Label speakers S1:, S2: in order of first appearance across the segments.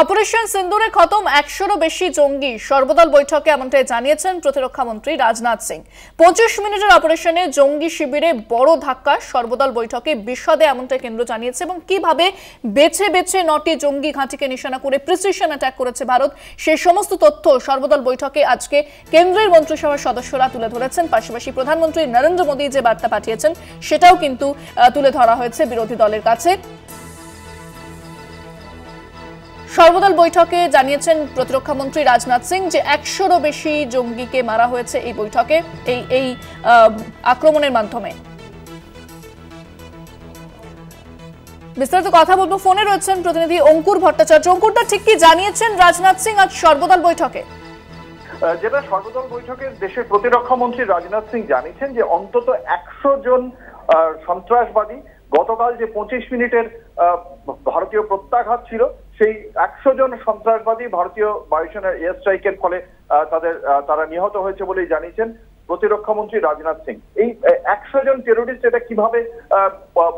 S1: Operation সিন্দুরে খতম ১০০রও বেশি জঙ্গি সর্বদল বৈঠকে এমনটাই জানিয়েছেন প্রতিরক্ষা মন্ত্রী রাজনাথ সিং। ২৫ মিনিটের অপারেশনে জঙ্গি শিবিরে বড় ধাক্কা সর্বদল বৈঠকে বিশদে এমনটাই কেন্দ্র জানিয়েছে এবং কিভাবে বেছে বেছে ৯টি জঙ্গি ঘাঁটিকে নিশানা করে প্রিসিশন অ্যাটাক করেছে ভারত, সেই সমস্ত তথ্য সর্বদল বৈঠকে আজকে কেন্দ্রের মন্ত্রিসভার সদস্যরা তুলে ধরেছেন। পাশাপাশি প্রধানমন্ত্রী নরেন্দ্র মোদী যে বার্তা পাঠিয়েছেন সেটাও কিন্তু তুলে ধরা হয়েছে বিরোধী দলের কাছে। সর্বদল বৈঠকে জানিয়েছেন প্রতিরক্ষা মন্ত্রী রাজনাথ সিং যে ১০০রও বেশি জঙ্গিকে মারা হয়েছে এই বৈঠকে, এই আক্রমণের মাধ্যমে। বিস্তারিত কথা বলবো, ফোনে রয়েছেন প্রতিনিধি অঙ্কুর ভট্টাচার্য। অঙ্কুরদা, ঠিক কি জানিয়েছেন রাজনাথ সিং আজ সর্বদল বৈঠকে?
S2: যেটা সর্বদল বৈঠকে দেশের প্রতিরক্ষা মন্ত্রী রাজনাথ সিং জানিয়েছেন যে অন্তত ১০০ জন সন্ত্রাসবাদী গতকাল যে ২৫ মিনিটের ভারতীয় প্রত্যাঘাত ছিল, সেই ১০০ জন সন্ত্রাসবাদী ভারতীয় বায়ুসেনার এয়ার স্ট্রাইকের ফলে তারা নিহত হয়েছে বলেই জানিয়েছেন প্রতিরক্ষা মন্ত্রী রাজনাথ সিং। এই ১০০ জন টেরোরিস্ট এটা কিভাবে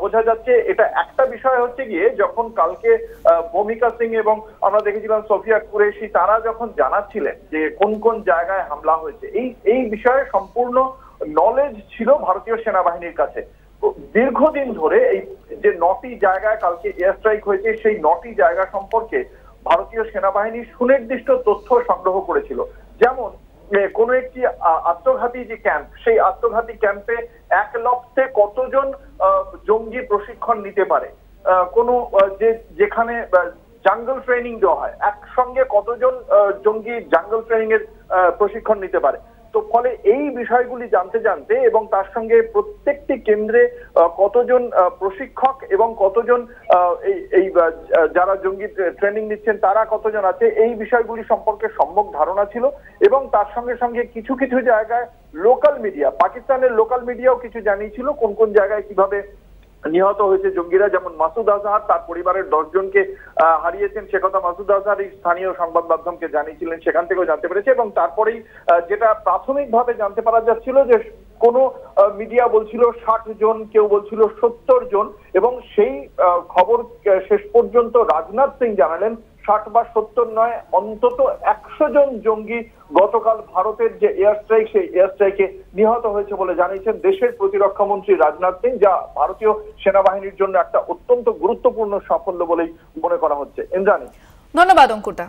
S2: বোঝা যাচ্ছে, এটা একটা বিষয় হচ্ছে গিয়ে যখন কালকে ভূমিকা সিং এবং আমরা দেখেছিলাম সোফিয়া কুরেশি, তারা যখন জানাচ্ছিলেন যে কোন কোন জায়গায় হামলা হয়েছে, এই বিষয়ে সম্পূর্ণ নলেজ ছিল ভারতীয় সেনাবাহিনীর কাছে। দীর্ঘদিন ধরে এই যে ৯টি জায়গায় কালকে এয়ার স্ট্রাইক হয়েছে, সেই ৯টি জায়গা সম্পর্কে ভারতীয় সেনাবাহিনী সুনির্দিষ্ট তথ্য সংগ্রহ করেছিল। যেমন কোন একটি আত্মঘাতী যে ক্যাম্প, সেই আত্মঘাতী ক্যাম্পে এক লক্ষ্যে কতজন জঙ্গি প্রশিক্ষণ নিতে পারে, কোন যেখানে জাঙ্গল ট্রেনিং দেওয়া হয়, একসঙ্গে কতজন জঙ্গি জাঙ্গল ট্রেনিং এর প্রশিক্ষণ নিতে পারে। তো ফলে এই বিষয়গুলি জানতে জানতে এবং তার সঙ্গে প্রত্যেকটি কেন্দ্রে কতজন প্রশিক্ষক এবং কতজন এই যারা জঙ্গি ট্রেনিং নিচ্ছেন তারা কতজন আছে, এই বিষয়গুলি সম্পর্কে সম্যক ধারণা ছিল। এবং তার সঙ্গে সঙ্গে কিছু কিছু জায়গায় লোকাল মিডিয়া, পাকিস্তানের লোকাল মিডিয়াও কিছু জানিয়েছিল কোন কোন জায়গায় কিভাবে নিহত হয়েছে জঙ্গিরা। যেমন মাসুদ আজহার তার পরিবারের ১০ জনকে হারিয়েছেন, সে কথা মাসুদ আজহার এই স্থানীয় সংবাদ মাধ্যমকে জানিয়েছিলেন, সেখান থেকেও জানতে পেরেছে। এবং তারপরেই যেটা প্রাথমিকভাবে জানতে পারা যাচ্ছিল যে কোনো মিডিয়া বলছিল ৬০ জন, কেউ বলছিল ৭০ জন, এবং সেই খবর শেষ পর্যন্ত রাজনাথ সিং জানালেন ৬০ বা ৭০ নয়, অন্তত ১০০ জন জঙ্গি গতকাল ভারতের যে এয়ার স্ট্রাইক, সেই এয়ার স্ট্রাইকে নিহত হয়েছে বলে জানিয়েছেন দেশের প্রতিরক্ষা মন্ত্রী রাজনাথ সিং, যা ভারতীয় সেনাবাহিনীর জন্য একটা অত্যন্ত গুরুত্বপূর্ণ সাফল্য বলেই মনে করা হচ্ছে। ইন্দ্রাণী,
S1: ধন্যবাদ অঙ্কুরদা।